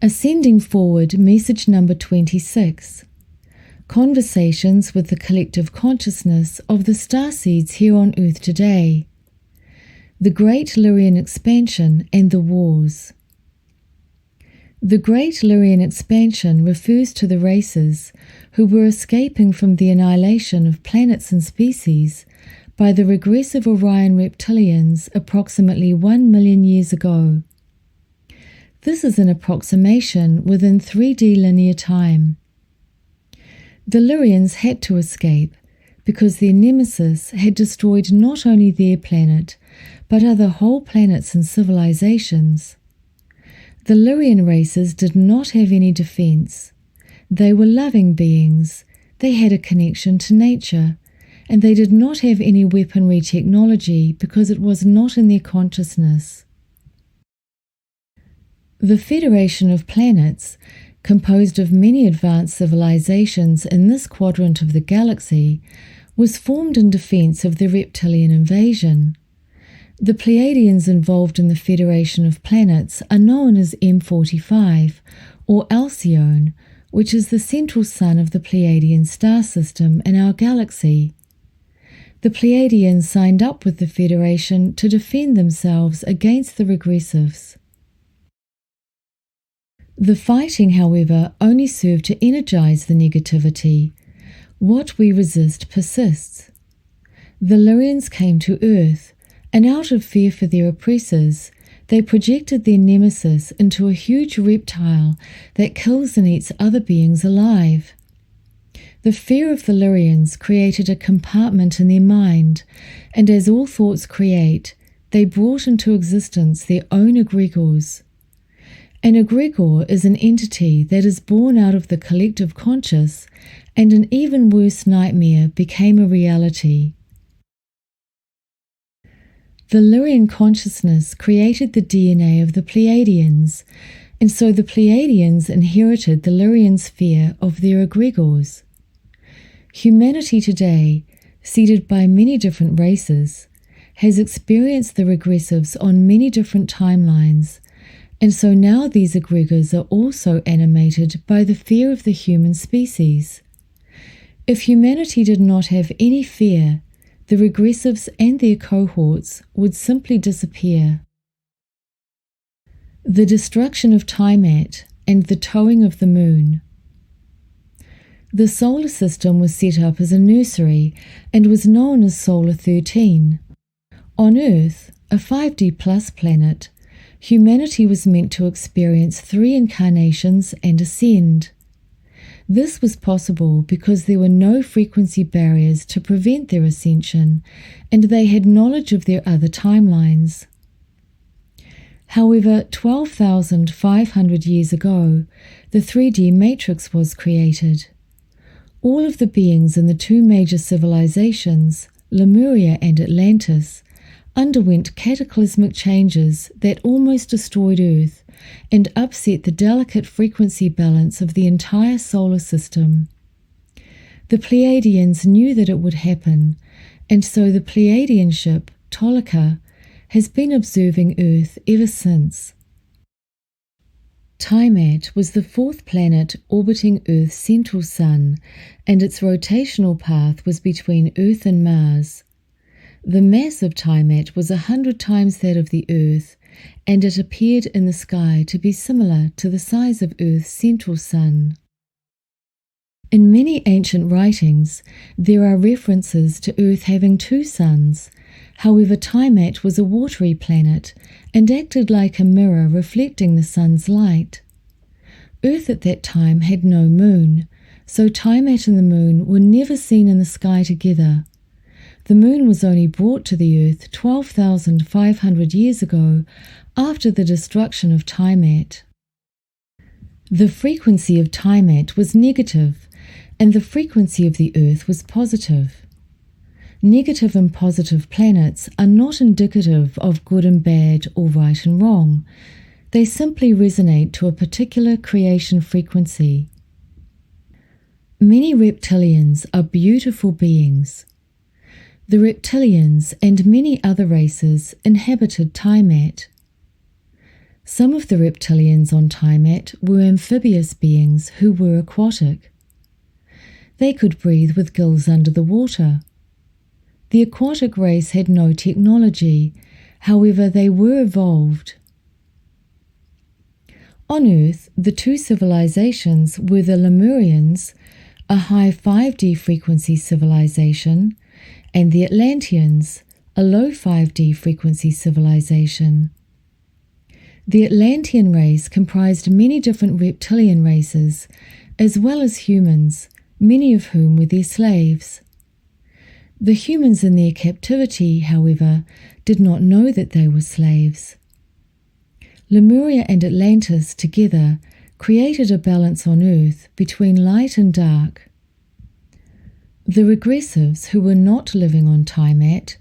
Ascending Forward, message number 26. Conversations with the collective consciousness of the starseeds here on Earth today. The Great Lyrian Expansion and the Wars. The Great Lyrian Expansion refers to the races who were escaping from the annihilation of planets and species by the regressive Orion reptilians approximately 1 million years ago. This is an approximation within 3D linear time. The Lyrians had to escape because their nemesis had destroyed not only their planet, but other whole planets and civilizations. The Lyrian races did not have any defense. They were loving beings, they had a connection to nature, and they did not have any weaponry technology because it was not in their consciousness. The Federation of Planets, composed of many advanced civilizations in this quadrant of the galaxy, was formed in defense of the reptilian invasion. The Pleiadians involved in the Federation of Planets are known as M45, or Alcyone, which is the central sun of the Pleiadian star system in our galaxy. The Pleiadians signed up with the Federation to defend themselves against the regressives. The fighting, however, only served to energize the negativity. What we resist persists. The Lyrians came to Earth, and out of fear for their oppressors, they projected their nemesis into a huge reptile that kills and eats other beings alive. The fear of the Lyrians created a compartment in their mind, and as all thoughts create, they brought into existence their own egregores. An egregore is an entity that is born out of the collective conscious, and an even worse nightmare became a reality. The Lyrian consciousness created the DNA of the Pleiadians, and so the Pleiadians inherited the Lyrians' fear of their egregores. Humanity today, seeded by many different races, has experienced the regressives on many different timelines, and so now these egregores are also animated by the fear of the human species. If humanity did not have any fear, the regressives and their cohorts would simply disappear. The destruction of Taymat and the towing of the moon. The solar system was set up as a nursery and was known as Solar 13. On Earth, a 5D plus planet, humanity was meant to experience 3 incarnations and ascend. This was possible because there were no frequency barriers to prevent their ascension, and they had knowledge of their other timelines. However, 12,500 years ago, the 3D matrix was created. All of the beings in the 2 major civilizations, Lemuria and Atlantis, underwent cataclysmic changes that almost destroyed Earth and upset the delicate frequency balance of the entire solar system. The Pleiadians knew that it would happen, and so the Pleiadian ship, Tolika, has been observing Earth ever since. Taymat was the 4th planet orbiting Earth's central sun, and its rotational path was between Earth and Mars. The mass of Taymat was 100 times that of the Earth, and it appeared in the sky to be similar to the size of Earth's central sun. In many ancient writings, there are references to Earth having 2 suns. However, Taymat was a watery planet and acted like a mirror reflecting the sun's light. Earth at that time had no moon, so Taymat and the moon were never seen in the sky together. The moon was only brought to the Earth 12,500 years ago after the destruction of Taymat. The frequency of Taymat was negative, and the frequency of the Earth was positive. Negative and positive planets are not indicative of good and bad or right and wrong. They simply resonate to a particular creation frequency. Many reptilians are beautiful beings. The reptilians and many other races inhabited Taymat. Some of the reptilians on Taymat were amphibious beings who were aquatic. They could breathe with gills under the water. The aquatic race had no technology, however they were evolved. On Earth, the two civilizations were the Lemurians, a high 5D frequency civilization, and the Atlanteans, a low 5D frequency civilization. The Atlantean race comprised many different reptilian races, as well as humans, many of whom were their slaves. The humans in their captivity, however, did not know that they were slaves. Lemuria and Atlantis together created a balance on Earth between light and dark. The regressives, who were not living on Taymat,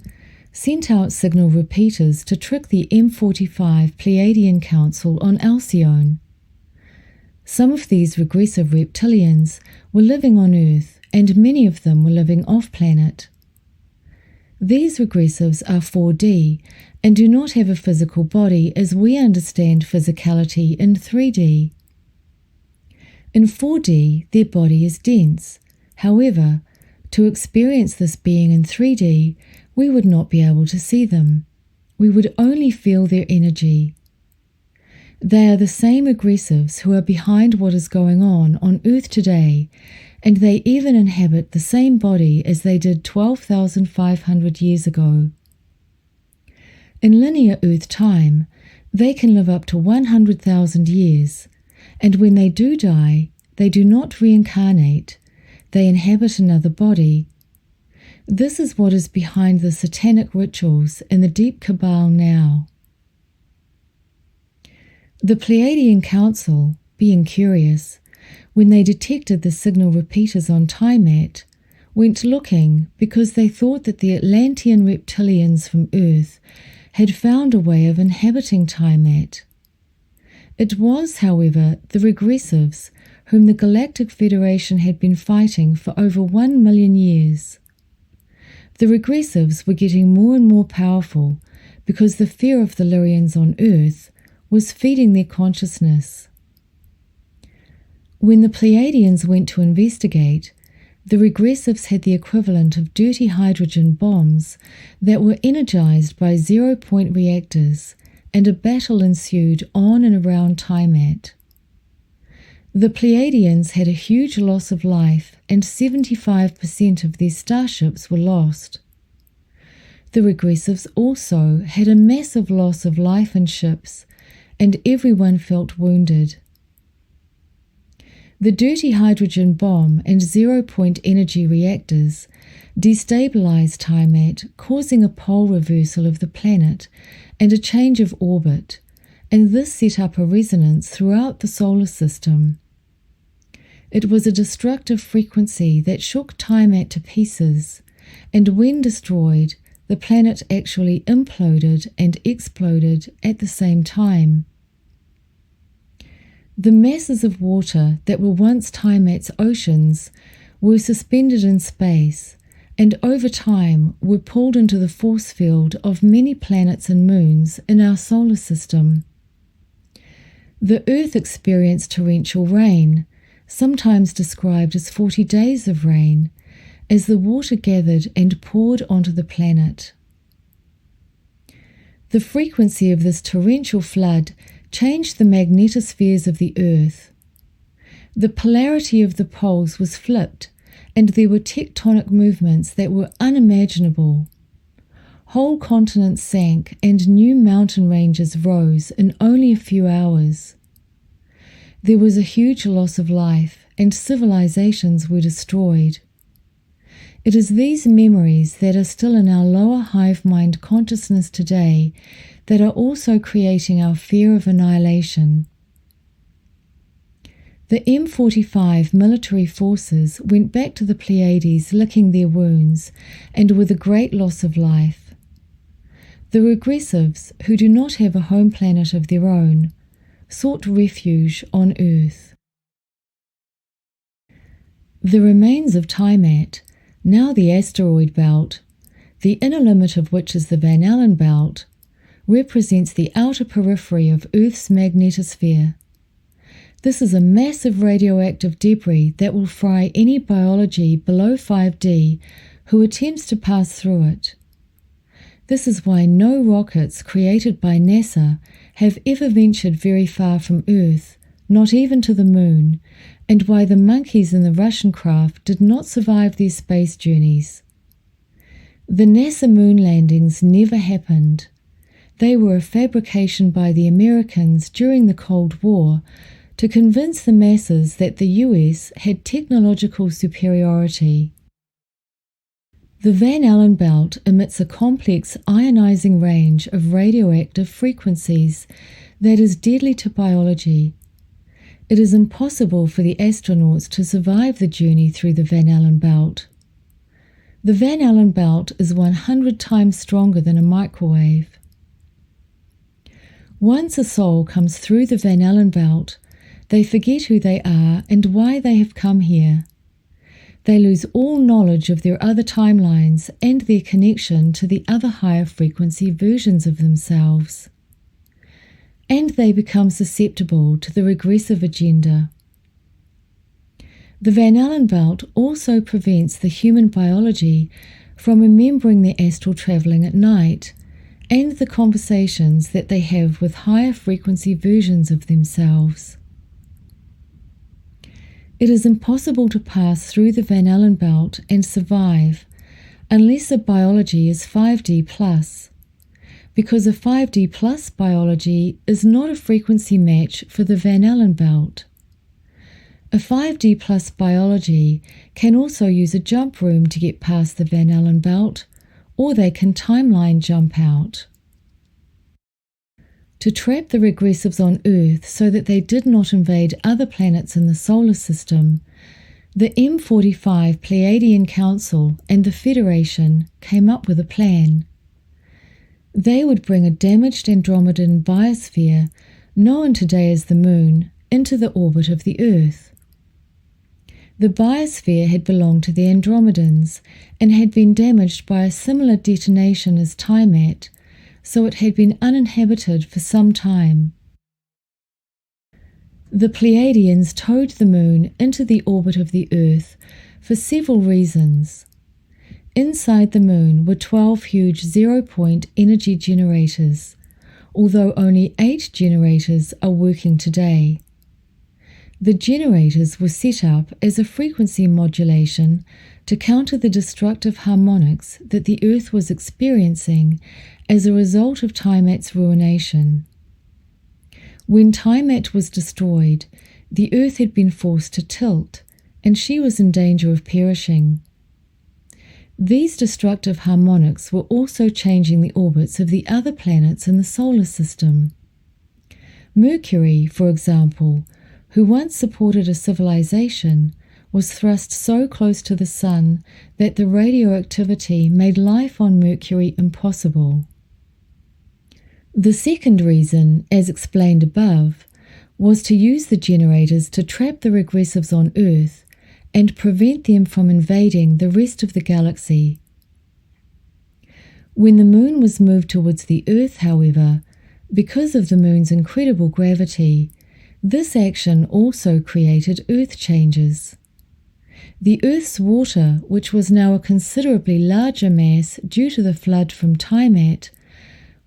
sent out signal repeaters to trick the M45 Pleiadian Council on Alcyone. Some of these regressive reptilians were living on Earth, and many of them were living off-planet. These regressives are 4D and do not have a physical body as we understand physicality in 3D. In 4D, their body is dense. However, to experience this being in 3D, we would not be able to see them. We would only feel their energy. They are the same aggressives who are behind what is going on Earth today, and they even inhabit the same body as they did 12,500 years ago. In linear Earth time, they can live up to 100,000 years, and when they do die, they do not reincarnate, they inhabit another body. This is what is behind the satanic rituals in the deep Cabal now. The Pleiadian Council, being curious, when they detected the signal repeaters on Taymat, went looking because they thought that the Atlantean reptilians from Earth had found a way of inhabiting Taymat. It was, however, the regressives whom the Galactic Federation had been fighting for over 1 million years. The regressives were getting more and more powerful because the fear of the Lyrians on Earth was feeding their consciousness. When the Pleiadians went to investigate, the regressives had the equivalent of dirty hydrogen bombs that were energized by zero-point reactors, and a battle ensued on and around Taymat. The Pleiadians had a huge loss of life, and 75% of their starships were lost. The regressives also had a massive loss of life and ships, and everyone felt wounded. The dirty hydrogen bomb and zero-point energy reactors destabilized Taymat, causing a pole reversal of the planet and a change of orbit, and this set up a resonance throughout the solar system. It was a destructive frequency that shook Taymat to pieces, and when destroyed, the planet actually imploded and exploded at the same time. The masses of water that were once Taymat's oceans were suspended in space, and over time were pulled into the force field of many planets and moons in our solar system. The Earth experienced torrential rain, sometimes described as 40 days of rain, as the water gathered and poured onto the planet. The frequency of this torrential flood changed the magnetospheres of the Earth. The polarity of the poles was flipped, and there were tectonic movements that were unimaginable. Whole continents sank and new mountain ranges rose in only a few hours. There was a huge loss of life, and civilizations were destroyed. It is these memories that are still in our lower hive mind consciousness today that are also creating our fear of annihilation. The M45 military forces went back to the Pleiades licking their wounds and with a great loss of life. The regressives, who do not have a home planet of their own, sought refuge on Earth. The remains of Taymat, now the Asteroid belt, the inner limit of which is the Van Allen belt, represents the outer periphery of Earth's magnetosphere. This is a massive radioactive debris that will fry any biology below 5D who attempts to pass through it. This is why no rockets created by NASA have ever ventured very far from Earth, not even to the moon, and why the monkeys in the Russian craft did not survive their space journeys. The NASA moon landings never happened. They were a fabrication by the Americans during the Cold War to convince the masses that the US had technological superiority. The Van Allen belt emits a complex ionizing range of radioactive frequencies that is deadly to biology. It is impossible for the astronauts to survive the journey through the Van Allen belt. The Van Allen belt is 100 times stronger than a microwave. Once a soul comes through the Van Allen belt, they forget who they are and why they have come here. They lose all knowledge of their other timelines and their connection to the other higher frequency versions of themselves. And they become susceptible to the regressive agenda. The Van Allen belt also prevents the human biology from remembering their astral travelling at night and the conversations that they have with higher frequency versions of themselves. It is impossible to pass through the Van Allen belt and survive unless a biology is 5D plus, because a 5D plus biology is not a frequency match for the Van Allen belt. A 5D plus biology can also use a jump room to get past the Van Allen belt, or they can timeline jump out. To trap the regressives on Earth so that they did not invade other planets in the solar system, the M45 Pleiadian Council and the Federation came up with a plan. They would bring a damaged Andromedan biosphere, known today as the Moon, into the orbit of the Earth. The biosphere had belonged to the Andromedans and had been damaged by a similar detonation as Taymat, so it had been uninhabited for some time. The Pleiadians towed the Moon into the orbit of the Earth for several reasons. Inside the Moon were 12 huge zero-point energy generators, although only 8 generators are working today. The generators were set up as a frequency modulation to counter the destructive harmonics that the Earth was experiencing as a result of Taymat's ruination. When Taymat was destroyed, the Earth had been forced to tilt, and she was in danger of perishing. These destructive harmonics were also changing the orbits of the other planets in the solar system. Mercury, for example, who once supported a civilization, was thrust so close to the Sun that the radioactivity made life on Mercury impossible. The second reason, as explained above, was to use the generators to trap the regressives on Earth and prevent them from invading the rest of the galaxy. When the Moon was moved towards the Earth, however, because of the Moon's incredible gravity, this action also created Earth changes. The Earth's water, which was now a considerably larger mass due to the flood from Taymat,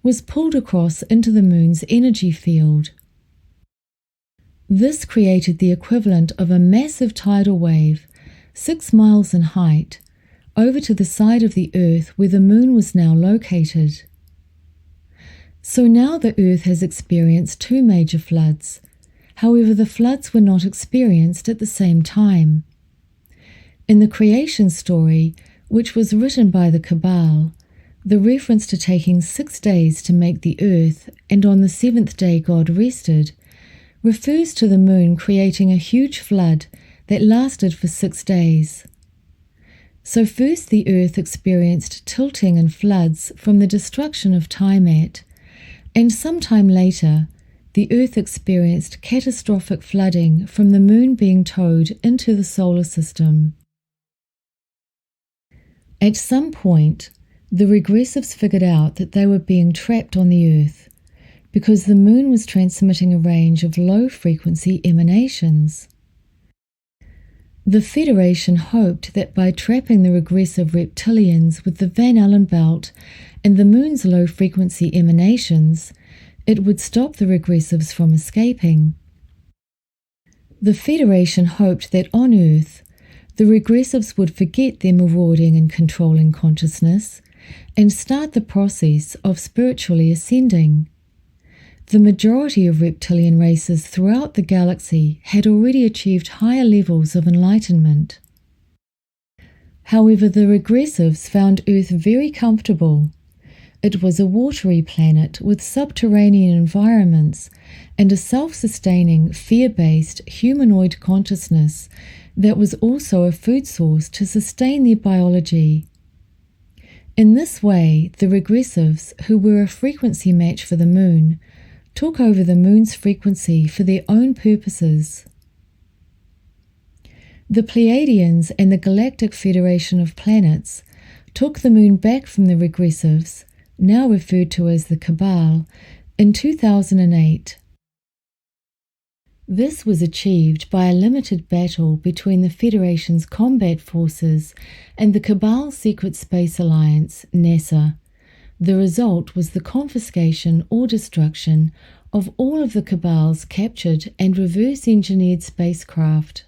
was pulled across into the Moon's energy field. This created the equivalent of a massive tidal wave, 6 miles in height, over to the side of the Earth where the Moon was now located. So now the Earth has experienced 2 major floods. However, the floods were not experienced at the same time. In the creation story, which was written by the Cabal, the reference to taking 6 days to make the Earth and on the 7th day God rested refers to the Moon creating a huge flood that lasted for 6 days. So first the Earth experienced tilting and floods from the destruction of Taymat, and sometime later the Earth experienced catastrophic flooding from the Moon being towed into the solar system. At some point, The regressives figured out that they were being trapped on the Earth because the moon was transmitting a range of low-frequency emanations. The Federation hoped that by trapping the regressive reptilians with the Van Allen belt and the moon's low-frequency emanations, it would stop the regressives from escaping. The Federation hoped that on Earth, the regressives would forget their marauding and controlling consciousness and start the process of spiritually ascending. The majority of reptilian races throughout the galaxy had already achieved higher levels of enlightenment. However, the regressives found Earth very comfortable. It was a watery planet with subterranean environments and a self-sustaining, fear-based humanoid consciousness that was also a food source to sustain their biology. In this way, the regressives, who were a frequency match for the moon, took over the moon's frequency for their own purposes. The Pleiadians and the Galactic Federation of Planets took the moon back from the regressives, now referred to as the Cabal, in 2008. This was achieved by a limited battle between the Federation's combat forces and the Cabal Secret Space Alliance, NASA. The result was the confiscation or destruction of all of the Cabal's captured and reverse-engineered spacecraft.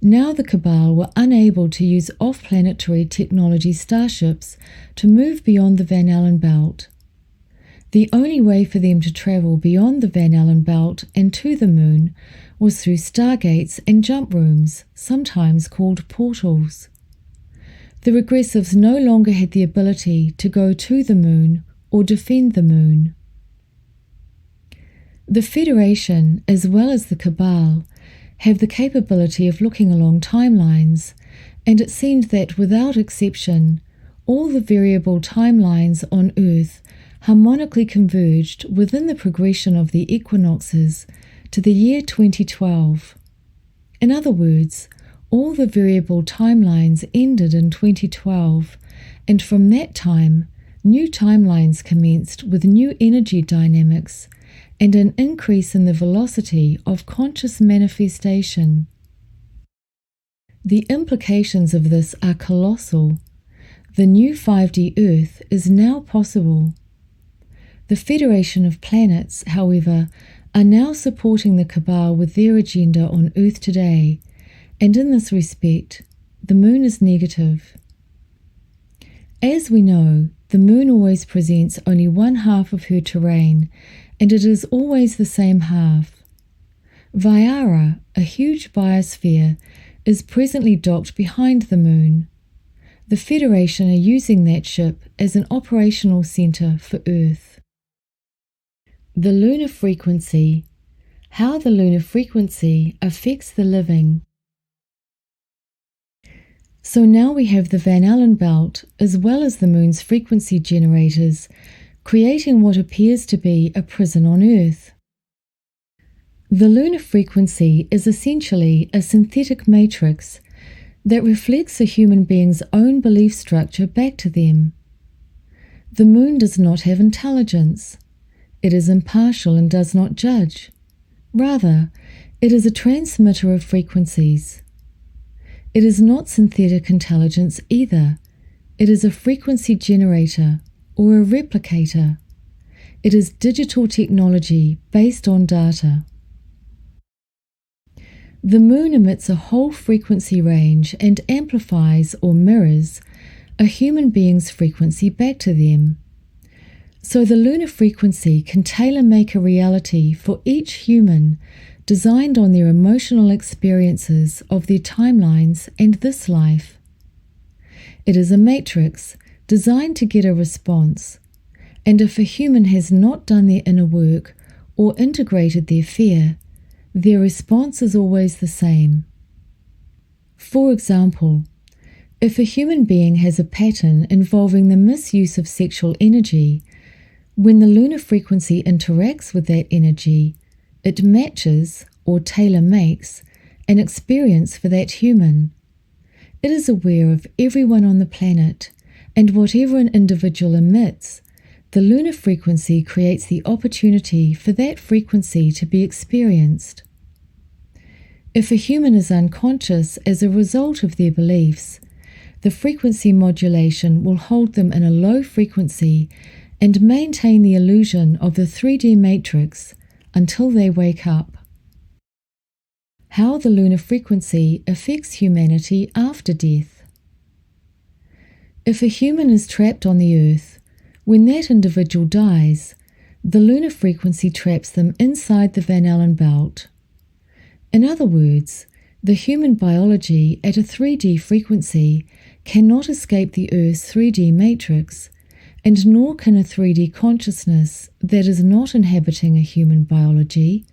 Now the Cabal were unable to use off-planetary technology starships to move beyond the Van Allen belt. The only way for them to travel beyond the Van Allen belt and to the moon was through stargates and jump rooms, sometimes called portals. The regressives no longer had the ability to go to the moon or defend the moon. The Federation, as well as the Cabal, have the capability of looking along timelines, and it seemed that without exception, all the variable timelines on Earth harmonically converged within the progression of the equinoxes to the year 2012. In other words, all the variable timelines ended in 2012, and from that time, new timelines commenced with new energy dynamics and an increase in the velocity of conscious manifestation. The implications of this are colossal. The new 5D Earth is now possible. The Federation of Planets, however, are now supporting the Cabal with their agenda on Earth today, and in this respect, the moon is negative. As we know, the moon always presents only one half of her terrain, and it is always the same half. Viara, a huge biosphere, is presently docked behind the moon. The Federation are using that ship as an operational center for Earth. The Lunar Frequency. How the Lunar Frequency affects the living. So now we have the Van Allen belt as well as the moon's frequency generators, creating what appears to be a prison on Earth. The lunar frequency is essentially a synthetic matrix that reflects a human being's own belief structure back to them. The moon does not have intelligence. It is impartial and does not judge. Rather, it is a transmitter of frequencies. It is not synthetic intelligence either. It is a frequency generator or a replicator. It is digital technology based on data. The moon emits a whole frequency range and amplifies or mirrors a human being's frequency back to them. So the lunar frequency can tailor-make a reality for each human designed on their emotional experiences of their timelines and this life. It is a matrix designed to get a response, and if a human has not done their inner work or integrated their fear, their response is always the same. For example, if a human being has a pattern involving the misuse of sexual energy, when the lunar frequency interacts with that energy, it matches or tailor-makes an experience for that human. It is aware of everyone on the planet and whatever an individual emits, the lunar frequency creates the opportunity for that frequency to be experienced. If a human is unconscious as a result of their beliefs, the frequency modulation will hold them in a low frequency and maintain the illusion of the 3D matrix until they wake up. How the lunar frequency affects humanity after death. If a human is trapped on the Earth, when that individual dies, the lunar frequency traps them inside the Van Allen belt. In other words, the human biology at a 3D frequency cannot escape the Earth's 3D matrix, and nor can a 3D consciousness that is not inhabiting a human biology,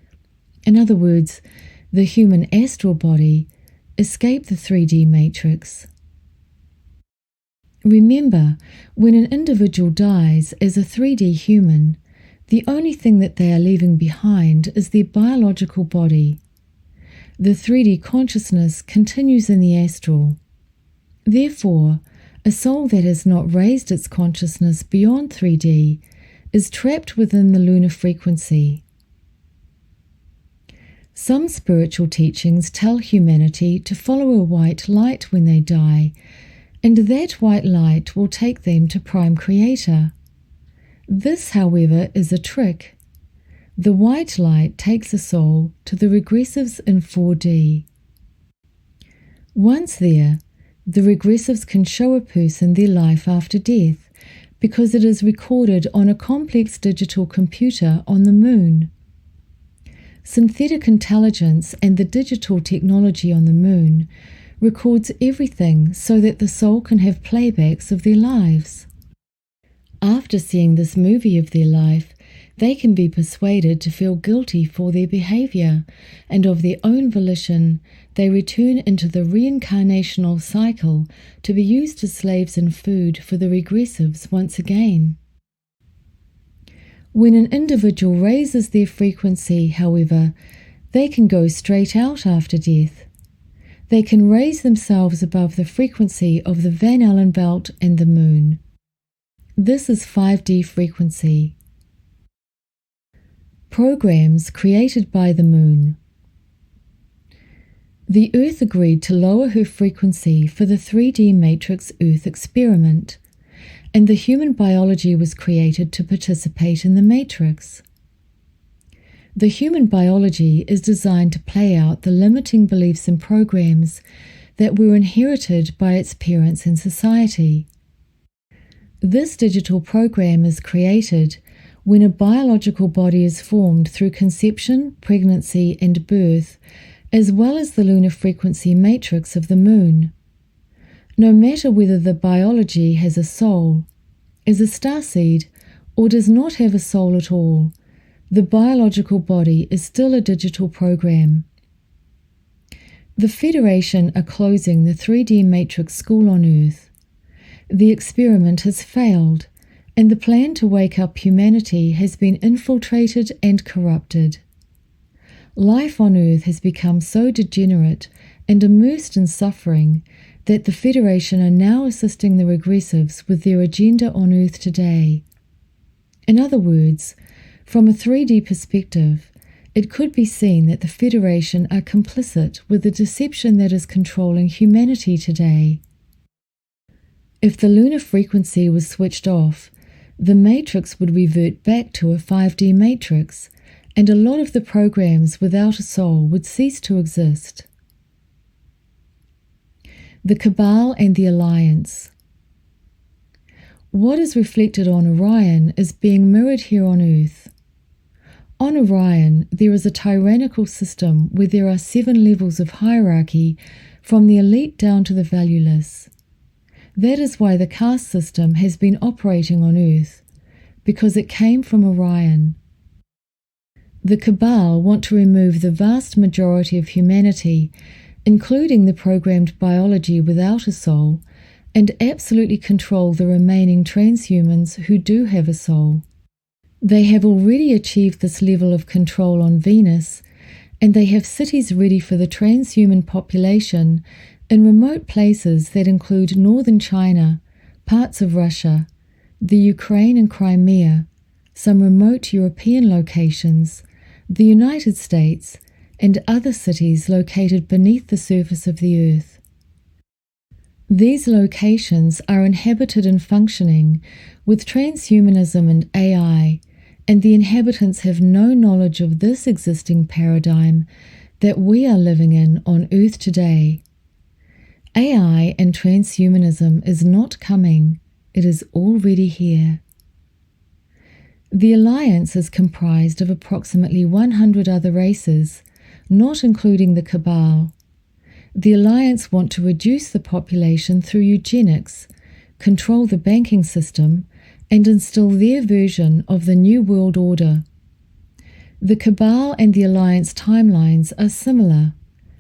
in other words, the human astral body, escape the 3D matrix. Remember, when an individual dies as a 3D human, the only thing that they are leaving behind is their biological body. The 3D consciousness continues in the astral. Therefore, a soul that has not raised its consciousness beyond 3D is trapped within the lunar frequency. Some spiritual teachings tell humanity to follow a white light when they die, and that white light will take them to Prime Creator. This, however, is a trick. The white light takes a soul to the regressives in 4D. Once there, the regressives can show a person their life after death because it is recorded on a complex digital computer on the moon. Synthetic intelligence and the digital technology on the moon records everything so that the soul can have playbacks of their lives. After seeing this movie of their life, they can be persuaded to feel guilty for their behavior, and of their own volition, they return into the reincarnational cycle to be used as slaves and food for the regressives once again. When an individual raises their frequency, however, they can go straight out after death. They can raise themselves above the frequency of the Van Allen belt and the moon. This is 5D frequency. Programs created by the moon. The Earth agreed to lower her frequency for the 3D matrix Earth experiment, and the human biology was created to participate in the matrix. The human biology is designed to play out the limiting beliefs and programs that were inherited by its parents and society. This digital program is created when a biological body is formed through conception, pregnancy, and birth, as well as the lunar frequency matrix of the moon. No matter whether the biology has a soul, is a starseed, or does not have a soul at all, the biological body is still a digital program. The Federation are closing the 3D matrix school on Earth. The experiment has failed, and the plan to wake up humanity has been infiltrated and corrupted. Life on Earth has become so degenerate and immersed in suffering that the Federation are now assisting the regressives with their agenda on Earth today. In other words, from a 3D perspective, it could be seen that the Federation are complicit with the deception that is controlling humanity today. If the lunar frequency was switched off, the matrix would revert back to a 5D matrix, and a lot of the programs without a soul would cease to exist. The Cabal and the Alliance. What is reflected on Orion is being mirrored here on Earth. On Orion, there is a tyrannical system where there are 7 levels of hierarchy from the elite down to the valueless. That is why the caste system has been operating on Earth, because it came from Orion. The Cabal want to remove the vast majority of humanity, including the programmed biology without a soul, and absolutely control the remaining transhumans who do have a soul. They have already achieved this level of control on Venus, and they have cities ready for the transhuman population in remote places that include northern China, parts of Russia, the Ukraine and Crimea, some remote European locations, the United States, and other cities located beneath the surface of the Earth. These locations are inhabited and functioning with transhumanism and AI, and the inhabitants have no knowledge of this existing paradigm that we are living in on Earth today. AI and transhumanism is not coming, it is already here. The Alliance is comprised of approximately 100 other races, not including the Cabal. The Alliance want to reduce the population through eugenics, control the banking system, and instill their version of the New World Order. The Cabal and the Alliance timelines are similar.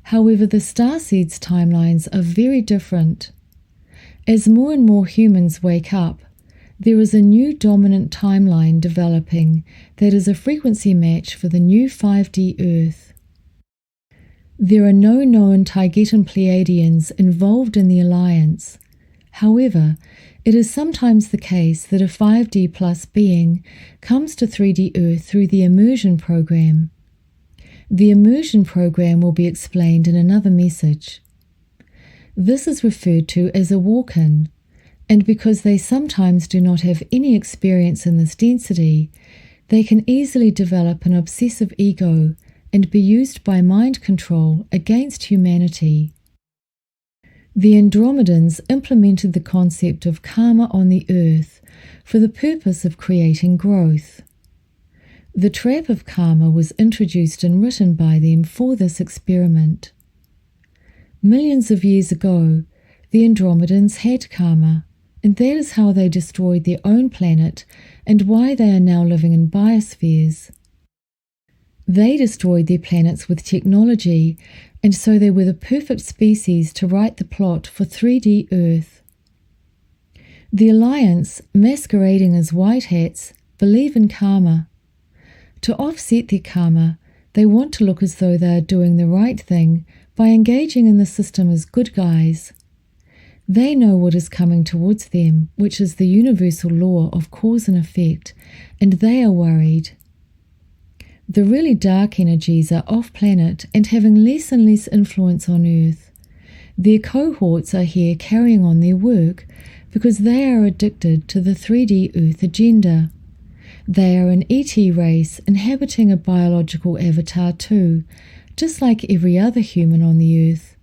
However, the Starseeds timelines are very different. As more and more humans wake up, there is a new dominant timeline developing that is a frequency match for the new 5D Earth. There are no known Taygetan Pleiadians involved in the Alliance. However, it is sometimes the case that a 5D plus being comes to 3D Earth through the immersion program. The immersion program will be explained in another message. This is referred to as a walk-in, and because they sometimes do not have any experience in this density, they can easily develop an obsessive ego and be used by mind control against humanity. The Andromedans implemented the concept of karma on the Earth for the purpose of creating growth. The trap of karma was introduced and written by them for this experiment. Millions of years ago, the Andromedans had karma, and that is how they destroyed their own planet and why they are now living in biospheres. They destroyed their planets with technology, and so they were the perfect species to write the plot for 3D Earth. The Alliance, masquerading as white hats, believe in karma. To offset their karma, they want to look as though they are doing the right thing by engaging in the system as good guys. They know what is coming towards them, which is the universal law of cause and effect, and they are worried. The really dark energies are off-planet and having less and less influence on Earth. Their cohorts are here carrying on their work because they are addicted to the 3D Earth agenda. They are an ET race inhabiting a biological avatar too, just like every other human on the Earth.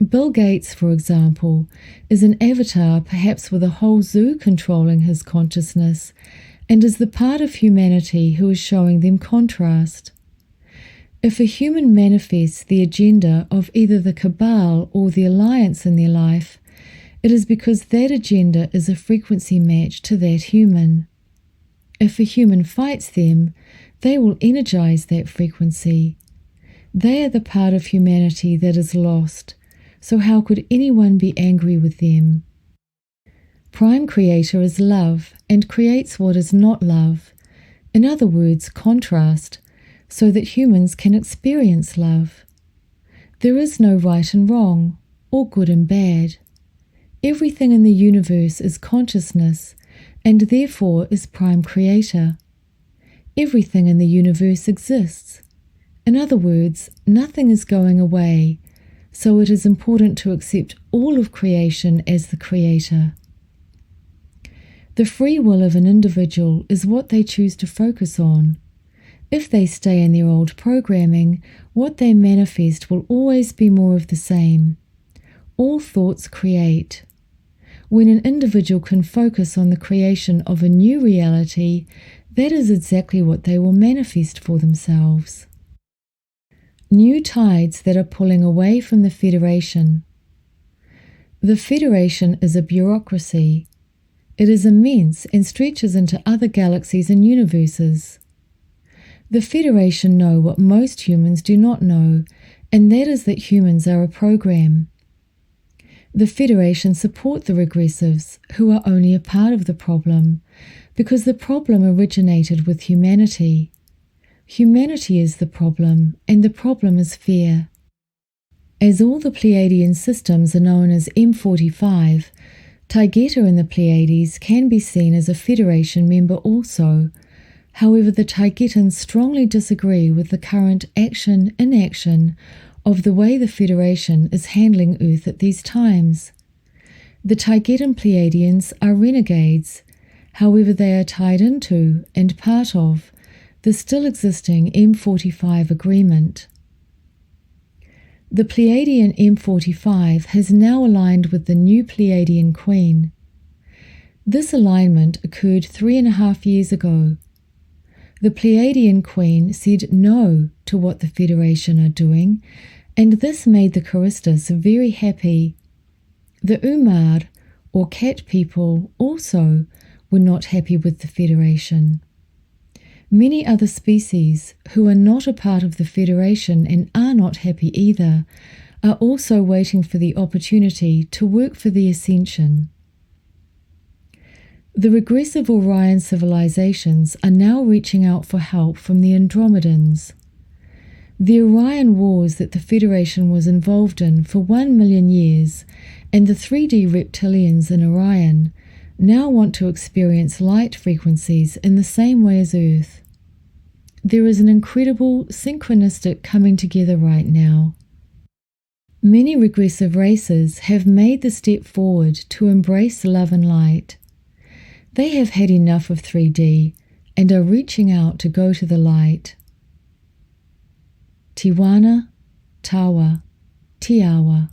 Bill Gates, for example, is an avatar perhaps with a whole zoo controlling his consciousness, and is the part of humanity who is showing them contrast. If a human manifests the agenda of either the Cabal or the Alliance in their life, it is because that agenda is a frequency match to that human. If a human fights them, they will energize that frequency. They are the part of humanity that is lost, so how could anyone be angry with them? Prime Creator is love and creates what is not love, in other words, contrast, so that humans can experience love. There is no right and wrong, or good and bad. Everything in the universe is consciousness, and therefore is Prime Creator. Everything in the universe exists. In other words, nothing is going away, so it is important to accept all of creation as the Creator. The free will of an individual is what they choose to focus on. If they stay in their old programming, what they manifest will always be more of the same. All thoughts create. When an individual can focus on the creation of a new reality, that is exactly what they will manifest for themselves. New tides that are pulling away from the Federation. The Federation is a bureaucracy. It is immense and stretches into other galaxies and universes. The Federation know what most humans do not know, and that is that humans are a program. The Federation support the regressives, who are only a part of the problem, because the problem originated with humanity. Humanity is the problem, and the problem is fear. As all the Pleiadian systems are known as M45, Taygeta and the Pleiades can be seen as a Federation member also. However, the Taygetans strongly disagree with the current action-inaction of the way the Federation is handling Earth at these times. The Taygetan Pleiadians are renegades. However, they are tied into and part of the still existing M45 agreement. The Pleiadian M45 has now aligned with the new Pleiadian Queen. This alignment occurred 3.5 years ago. The Pleiadian Queen said no to what the Federation are doing, and this made the Charistas very happy. The Umar, or cat people, also were not happy with the Federation. Many other species who are not a part of the Federation and are not happy either are also waiting for the opportunity to work for the Ascension. The regressive Orion civilizations are now reaching out for help from the Andromedans. The Orion Wars that the Federation was involved in for 1 million years and the 3D reptilians in Orion now want to experience light frequencies in the same way as Earth. There is an incredible synchronistic coming together right now. Many regressive races have made the step forward to embrace love and light. They have had enough of 3D and are reaching out to go to the light. Tiwana, Tawa, Tiawa.